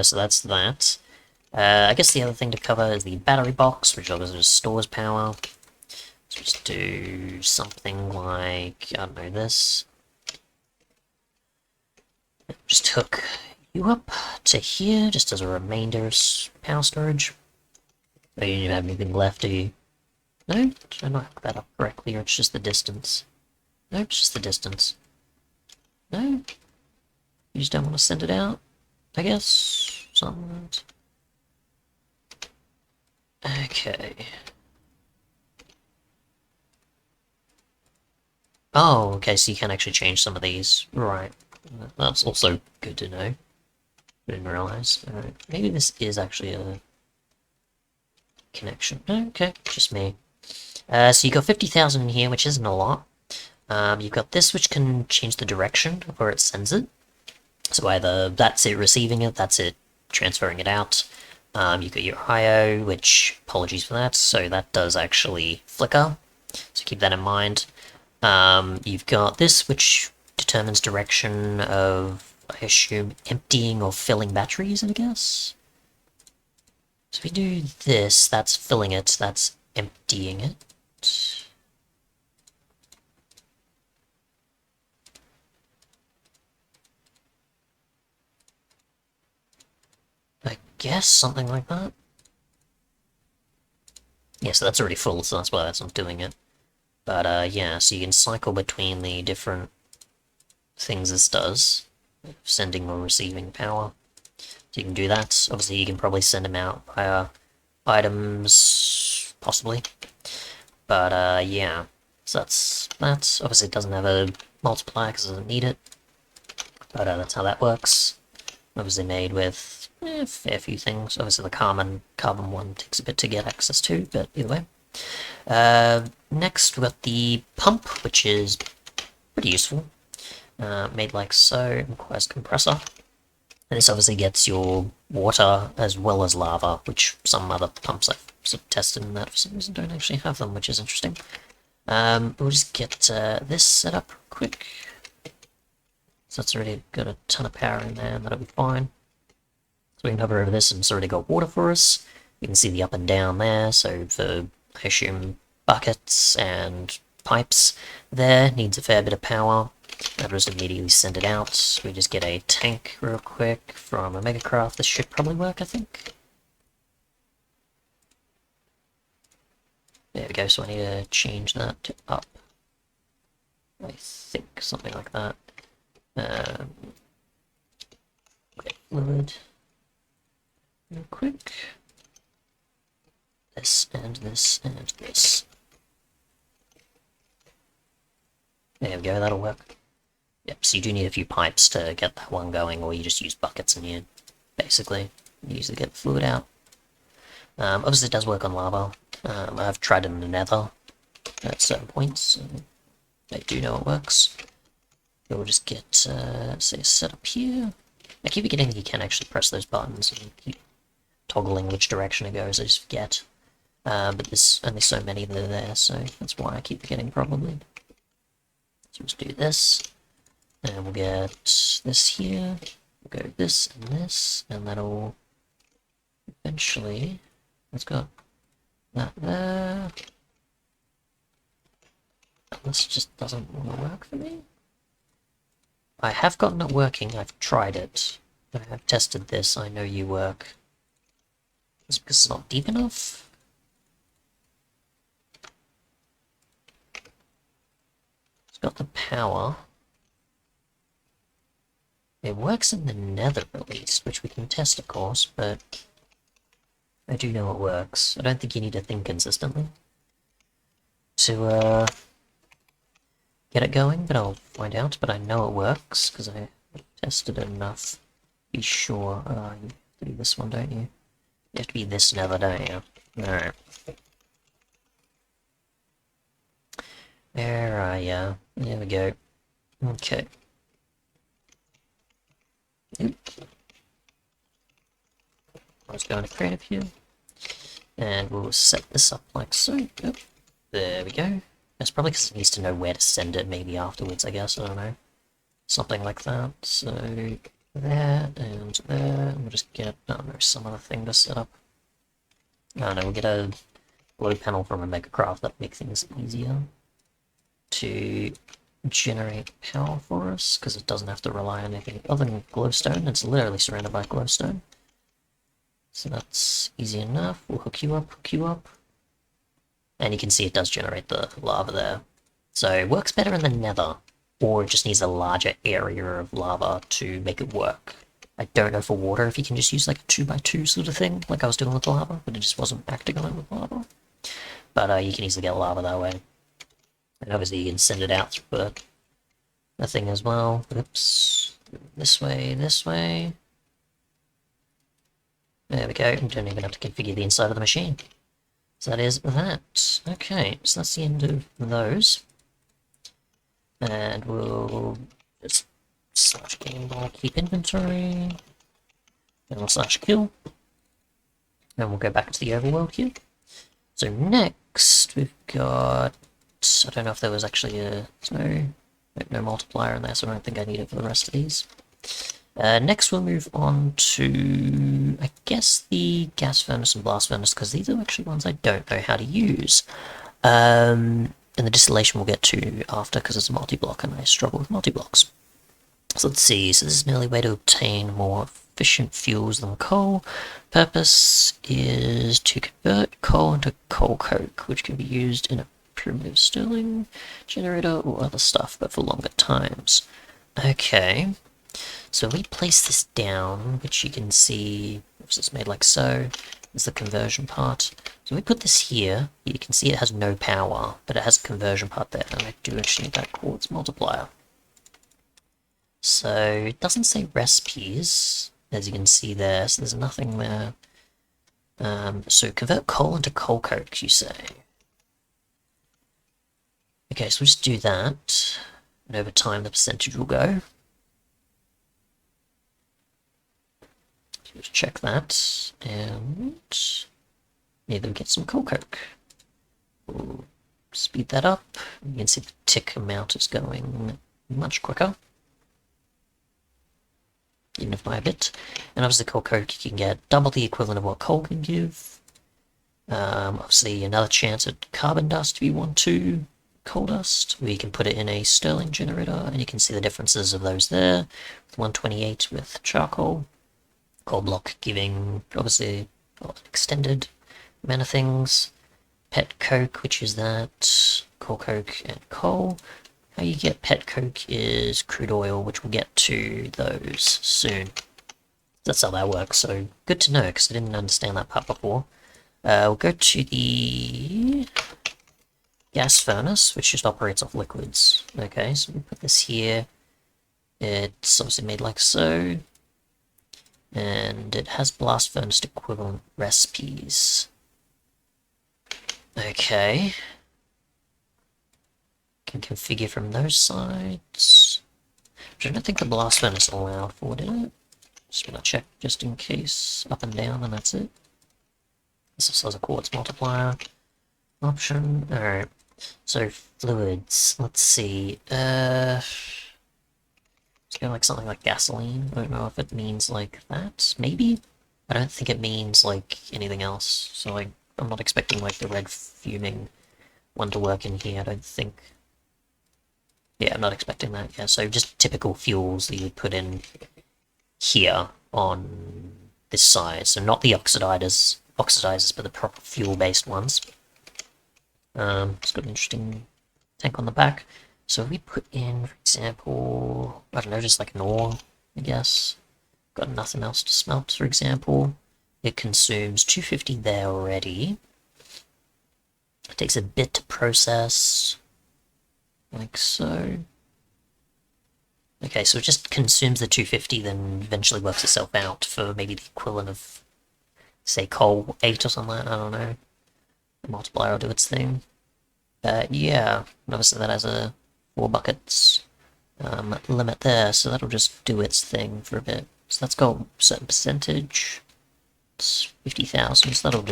So that's that. I guess the other thing to cover is the battery box, which obviously just stores power. So just do something like, I don't know, this. Just hook you up to here, just as a remainder of power storage. Oh, you don't have anything left, do you? No? Did I not hook that up correctly, or it's just the distance? No, it's just the distance. No? You just don't want to send it out? I guess? Something. Okay. Oh, okay, so you can actually change some of these. Right. That's also good to know. Didn't realize. Alright, maybe this is actually a connection. Okay, just me. So you got 50,000 in here, which isn't a lot. You've got this, which can change the direction of where it sends it. So either that's it receiving it, that's it transferring it out. You've got your IO, which, apologies for that, so that does actually flicker. So keep that in mind. You've got this, which determines direction of, I assume, emptying or filling batteries, I guess? So if we do this, that's filling it, that's emptying it. I guess something like that. Yeah, so that's already full, so that's why that's not doing it. But yeah, so you can cycle between the different things this does, sending or receiving power. So you can do that. Obviously, you can probably send them out via items, possibly. But yeah, so that's that. Obviously, it doesn't have a multiplier because it doesn't need it. But that's how that works. Obviously made with a fair few things. Obviously the carbon one takes a bit to get access to, but either way. Next we've got the pump, which is pretty useful. Made like so, requires compressor. And this obviously gets your water as well as lava, which some other pumps I've sort of tested and that for some reason don't actually have them, which is interesting. We'll just get this set up quick. So it's already got a ton of power in there, and that'll be fine. So we can hover over this, and it's already got water for us. You can see the up and down there, so for, I assume, buckets and pipes there, needs a fair bit of power. That'll just immediately send it out. We just get a tank real quick from a Megacraft. This should probably work, I think. There we go, so I need to change that to up. I think, something like that. Okay, fluid. Real quick. This, and this, and this. There we go, that'll work. Yep, so you do need a few pipes to get that one going, or you just use buckets in here, basically. You usually get the fluid out. Obviously it does work on lava. I've tried it in the nether at certain points, so I do know it works. We'll just get, say, set up here. I keep forgetting you can actually press those buttons and keep toggling which direction it goes, I just forget. But there's only so many that are there, so that's why I keep forgetting, probably. So let's do this, and we'll get this here, we'll go this, and that'll eventually, let's go that there. This just doesn't want to work for me. I have gotten it working, I've tried it. I have tested this, I know you work. It's because it's not deep enough? It's got the power. It works in the nether at least, which we can test of course, but I do know it works. I don't think you need to think consistently to get it going, but I'll find out. But I know it works, because I tested it enough. Be sure. You have to do this one, don't you? You have to be this nether, don't you? Alright. There we go. Okay. Oop. Let's go into creative here. And we'll set this up like so. Oop. There we go. That's probably because it needs to know where to send it, maybe afterwards, I guess, I don't know. Something like that, so there, and there, and we'll just get, oh no, some other thing to set up. Oh no, we'll get a glow panel from a Megacraft, that'll make things easier to generate power for us, because it doesn't have to rely on anything other than glowstone. It's literally surrounded by glowstone. So that's easy enough. We'll hook you up. And you can see it does generate the lava there. So it works better in the nether, or it just needs a larger area of lava to make it work. I don't know for water if you can just use like a 2x2 sort of thing, like I was doing with lava, but it just wasn't acting on it with lava. But you can easily get lava that way. And obviously you can send it out through a thing as well. Oops. This way. There we go. You don't even have to configure the inside of the machine. So that is that. Okay, so that's the end of those. And we'll just slash game bar, keep inventory. And we'll slash kill. And we'll go back to the overworld here. So next, we've got... I don't know if there was actually a... No multiplier in there, so I don't think I need it for the rest of these. Next we'll move on to, I guess, the gas furnace and blast furnace, because these are actually ones I don't know how to use. And the distillation we'll get to after, because it's a multi-block, and I struggle with multi-blocks. So let's see, so this is an early way to obtain more efficient fuels than coal. Purpose is to convert coal into coal coke, which can be used in a primitive Stirling generator or other stuff, but for longer times. Okay. So we place this down, which you can see, it's made like so, is the conversion part. So we put this here, you can see it has no power, but it has a conversion part there, and I do actually need that quartz multiplier. So it doesn't say recipes, as you can see there, so there's nothing there. So convert coal into coal coke, you say. Okay, so we'll just do that, and over time the percentage will go. Just check that, and maybe we get some coal coke. We'll speed that up. You can see the tick amount is going much quicker, even if by a bit. And obviously coal coke, you can get double the equivalent of what coal can give. Obviously another chance at carbon dust if you want to. Coal dust, we can put it in a Stirling generator, and you can see the differences of those there. 128 with charcoal. Coal block giving, obviously, an extended amount of things. Pet coke, which is that. Coal coke and coal. How you get pet coke is crude oil, which we'll get to those soon. That's how that works, so good to know, because I didn't understand that part before. We'll go to the gas furnace, which just operates off liquids. Okay, so we put this here. It's obviously made like so. And it has blast furnace equivalent recipes. Okay. Can configure from those sides. Which I don't think the blast furnace allowed for, did it? Just gonna check just in case. Up and down, and that's it. This also has a quartz multiplier option. Alright. So fluids. Let's see. It's kind of like something like gasoline. I don't know if it means like that. Maybe? I don't think it means like anything else. So like, I'm not expecting like the red fuming one to work in here, I don't think. Yeah, I'm not expecting that. Yeah, so just typical fuels that you would put in here on this side. So not the oxidizers, but the proper fuel-based ones. It's got an interesting tank on the back. So if we put in, for example, I don't know, just like an ore, I guess. Got nothing else to smelt, for example. It consumes 250 there already. It takes a bit to process, like so. Okay, so it just consumes the 250, then eventually works itself out for maybe the equivalent of, say, coal 8 or something, I don't know. The multiplier will do its thing. Yeah, obviously that has a 4 buckets limit there, so that'll just do its thing for a bit. So that's got a certain percentage. It's 50,000, so that'll do